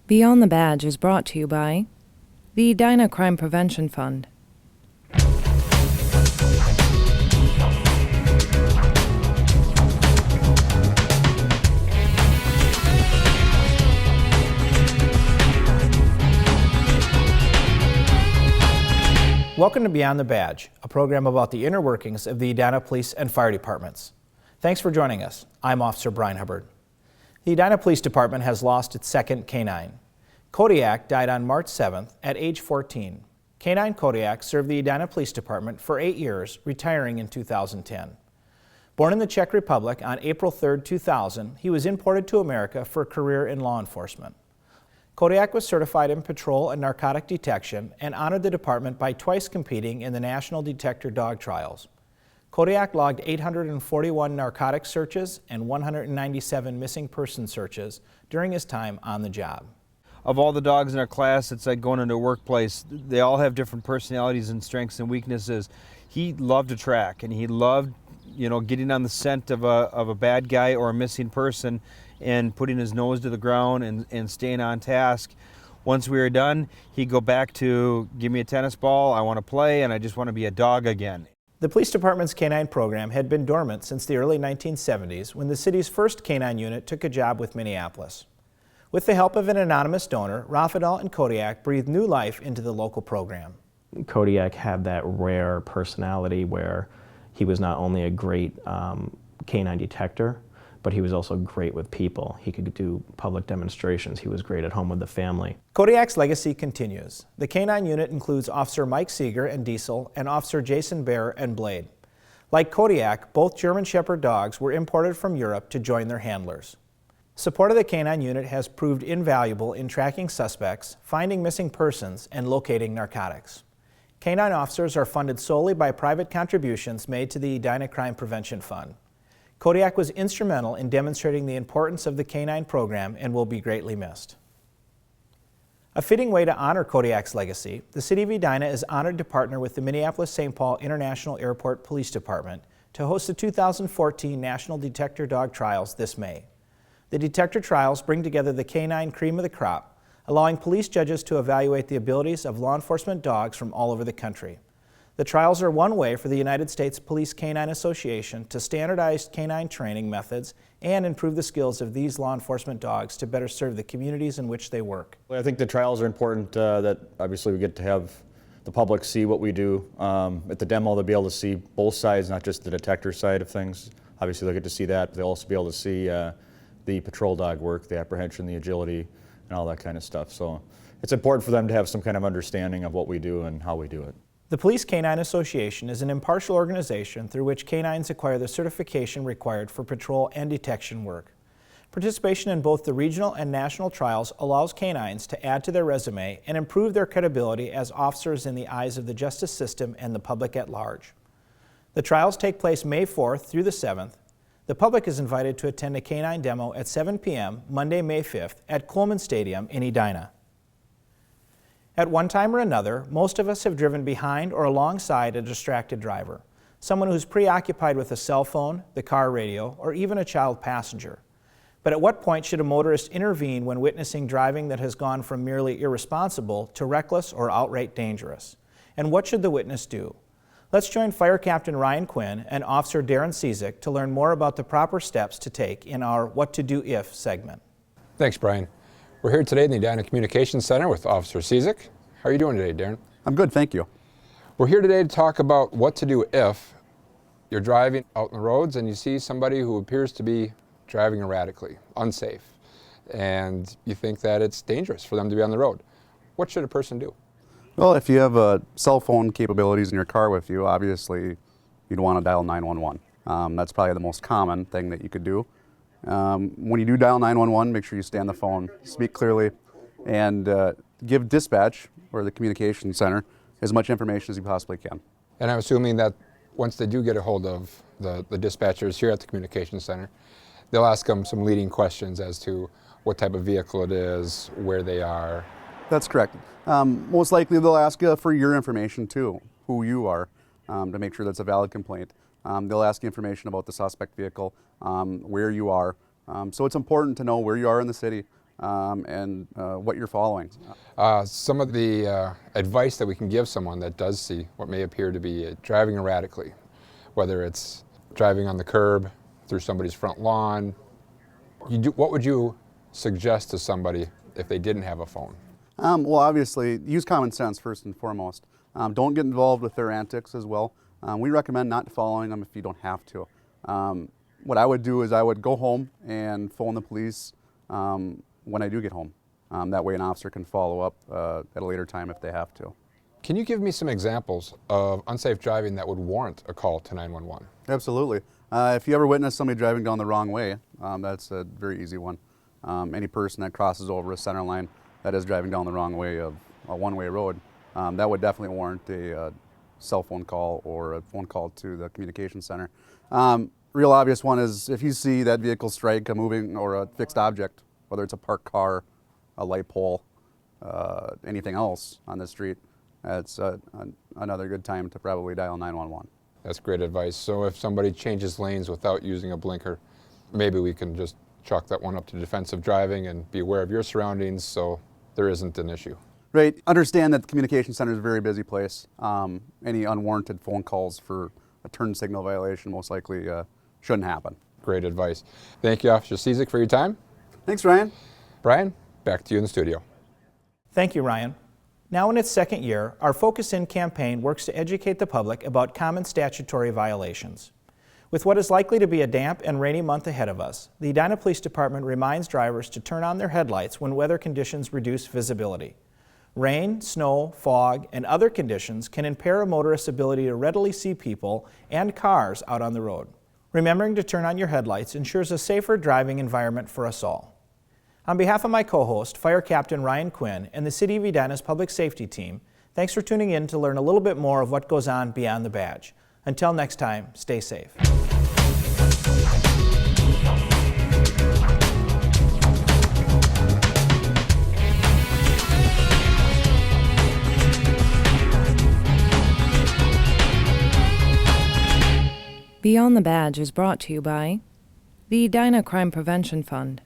Beyond the Badge is brought to you by the Edina Crime Prevention Fund. Welcome to Beyond the Badge, a program about the inner workings of the Edina Police and Fire Departments. Thanks for joining us. I'm Officer Brian Hubbard. The Edina Police Department has lost its second canine. Kodiak died on March 7th at age 14. Canine Kodiak served the Edina Police Department for 8 years, retiring in 2010. Born in the Czech Republic on April 3, 2000, he was imported to America for a career in law enforcement. Kodiak was certified in patrol and narcotic detection and honored the department by twice competing in the National Detector dog trials. Kodiak logged 841 narcotic searches and 197 missing person searches during his time on the job. Of all the dogs in our class, it's like going into a workplace. They all have different personalities and strengths and weaknesses. He loved to track, and he loved, getting on the scent of a bad guy or a missing person and putting his nose to the ground and staying on task. Once we were done, he'd go back to, give me a tennis ball, I want to play, and I just want to be a dog again. The police department's canine program had been dormant since the early 1970s when the city's first canine unit took a job with Minneapolis. With the help of an anonymous donor, Rafadal and Kodiak breathed new life into the local program. Kodiak had that rare personality where he was not only a great canine detector, but he was also great with people. He could do public demonstrations. He was great at home with the family. Kodiak's legacy continues. The canine unit includes Officer Mike Seeger and Diesel and Officer Jason Bear and Blade. Like Kodiak, both German Shepherd dogs were imported from Europe to join their handlers. Support of the canine unit has proved invaluable in tracking suspects, finding missing persons, and locating narcotics. Canine officers are funded solely by private contributions made to the Edina Crime Prevention Fund. Kodiak was instrumental in demonstrating the importance of the canine program and will be greatly missed. A fitting way to honor Kodiak's legacy, the City of Edina is honored to partner with the Minneapolis-St. Paul International Airport Police Department to host the 2014 National Detector Dog Trials this May. The Detector Trials bring together the canine cream of the crop, allowing police judges to evaluate the abilities of law enforcement dogs from all over the country. The trials are one way for the United States Police Canine Association to standardize canine training methods and improve the skills of these law enforcement dogs to better serve the communities in which they work. I think the trials are important that obviously we get to have the public see what we do. At the demo, they'll be able to see both sides, not just the detector side of things. Obviously they'll get to see that, but they'll also be able to see the patrol dog work, the apprehension, the agility, and all that kind of stuff. So it's important for them to have some kind of understanding of what we do and how we do it. The Police Canine Association is an impartial organization through which canines acquire the certification required for patrol and detection work. Participation in both the regional and national trials allows canines to add to their resume and improve their credibility as officers in the eyes of the justice system and the public at large. The trials take place May 4th through the 7th. The public is invited to attend a canine demo at 7 p.m. Monday, May 5th at Coleman Stadium in Edina. At one time or another, most of us have driven behind or alongside a distracted driver, someone who's preoccupied with a cell phone, the car radio, or even a child passenger. But at what point should a motorist intervene when witnessing driving that has gone from merely irresponsible to reckless or outright dangerous? And what should the witness do? Let's join Fire Captain Ryan Quinn and Officer Darren Cizik to learn more about the proper steps to take in our What to Do If segment. Thanks, Brian. We're here today in the Edina Communications Center with Officer Cizik. How are you doing today, Darren? I'm good, thank you. We're here today to talk about what to do if you're driving out on the roads and you see somebody who appears to be driving erratically, unsafe, and you think that it's dangerous for them to be on the road. What should a person do? Well, if you have cell phone capabilities in your car with you, obviously you'd want to dial 911. That's probably the most common thing that you could do. When you do dial 911, make sure you stay on the phone, speak clearly, and give dispatch, or the communications center, as much information as you possibly can. And I'm assuming that once they do get a hold of the dispatchers here at the communications center, they'll ask them some leading questions as to what type of vehicle it is, where they are. That's correct. Most likely they'll ask you for your information too, who you are, to make sure that's a valid complaint. They'll ask you information about the suspect vehicle, where you are. So it's important to know where you are in the city, and what you're following. Some of the advice that we can give someone that does see what may appear to be driving erratically, whether it's driving on the curb, through somebody's front lawn, what would you suggest to somebody if they didn't have a phone? Well, obviously, use common sense first and foremost. Don't get involved with their antics as well. We recommend not following them if you don't have to. What I would do is I would go home and phone the police when I do get home. That way an officer can follow up at a later time if they have to. Can you give me some examples of unsafe driving that would warrant a call to 911? Absolutely. If you ever witness somebody driving down the wrong way, that's a very easy one. Any person that crosses over a center line that is driving down the wrong way of a one-way road, that would definitely warrant a cell phone call or a phone call to the communication center. Real obvious one is if you see that vehicle strike a moving or a fixed object, whether it's a parked car, a light pole, anything else on the street, that's another good time to probably dial 911. That's great advice. So if somebody changes lanes without using a blinker, maybe we can just chalk that one up to defensive driving and be aware of your surroundings so there isn't an issue. Right. Understand that the communication center is a very busy place. Any unwarranted phone calls for a turn signal violation most likely shouldn't happen. Great advice. Thank you, Officer Cizik, for your time. Thanks, Ryan. Brian, back to you in the studio. Thank you, Ryan. Now in its second year, our Focus In campaign works to educate the public about common statutory violations. With what is likely to be a damp and rainy month ahead of us, the Edina Police Department reminds drivers to turn on their headlights when weather conditions reduce visibility. Rain, snow, fog, and other conditions can impair a motorist's ability to readily see people and cars out on the road. Remembering to turn on your headlights ensures a safer driving environment for us all. On behalf of my co-host, Fire Captain Ryan Quinn, and the City of Edina's Public Safety Team, thanks for tuning in to learn a little bit more of what goes on beyond the badge. Until next time, stay safe. Beyond the Badge is brought to you by the Edina Crime Prevention Fund,